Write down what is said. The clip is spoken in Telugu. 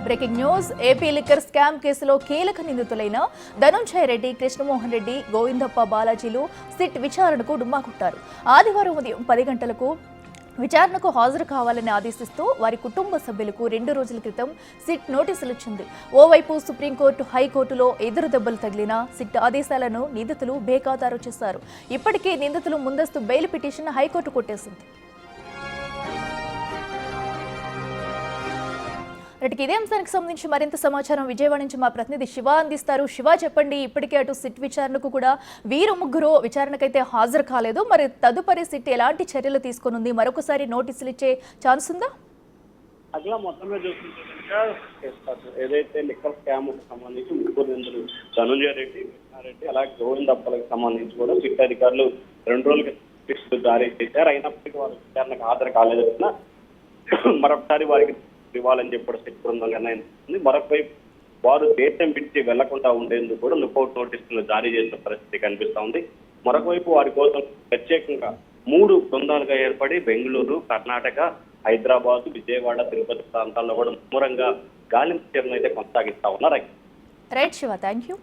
Breaking news. AP liquor scam కేసులో కీలక నిందితులైన ధనుంజయ రెడ్డి, కృష్ణమోహన్ రెడ్డి, గోవిందప్ప బాలాజీలు సిట్ విచారణకు డుమ్మా కొట్టారు. ఆదివారం ఉదయం 10 గంటలకు విచారణకు హాజరు కావాలని ఆదేశిస్తూ వారి కుటుంబ సభ్యులకు 2 రోజుల క్రితం సిట్ నోటీసులు ఇచ్చింది. ఓవైపు సుప్రీంకోర్టు, హైకోర్టులో ఎదురు దెబ్బలు తగిలిన సిట్ ఆదేశాలను నిందితులు బేఖాతారు చేశారు. ఇప్పటికే నిందితులు ముందస్తు బెయిల్ పిటిషన్ హైకోర్టు కొట్టేసింది. ఇదే అంశానికి సంబంధించి మరింత సమాచారం విజయవాడ నుంచి మా ప్రతినిధి శివ అందిస్తారు. శివ, చెప్పండి. ఇప్పటికే అటు సిట్ విచారణకు కూడా వీరు ముగ్గురు విచారణకైతే హాజరు కాలేదు. మరి తదుపరి సిట్ ఎలాంటి చర్యలు తీసుకునుంది? మరొకసారి నోటీసులు ఇచ్చే ఛాన్స్ ఉందా? అట్లా మొత్తమే చూస్తుంటే ఏదైతే లిక్కర్ స్కామ్ సంబంధించి ముగ్గురు నిందితులు ధనుంజయ రెడ్డి, కృష్ణారెడ్డి, అలాగే గోవిందప్పలకు సంబంధించి కూడా సిట్ అధికారులు 2 రోజులుగా నోటీసులు జారీ చేశారు. అయినప్పటికీ వారు విచారణకు హాజరు కాలేదన్న మరొకసారి వారికి ఇవ్వాలని చెప్పి సిట్ బృందం నిర్ణయం తీసుకుంది. మరొక వైపు వారు దేశం విడిచి వెళ్లకుండా ఉండేందుకు కూడా లుకౌట్ నోటీసులు జారీ చేసిన పరిస్థితి కనిపిస్తా ఉంది. మరొక వైపు వారి కోసం ప్రత్యేకంగా 3 బృందాలుగా ఏర్పడి బెంగళూరు, కర్ణాటక, హైదరాబాద్, విజయవాడ, తిరుపతి ప్రాంతాల్లో కూడా ముమ్మరంగా గాలింపు చర్యలు అయితే కొనసాగిస్తా ఉన్నారు. Right Shiva, thank you.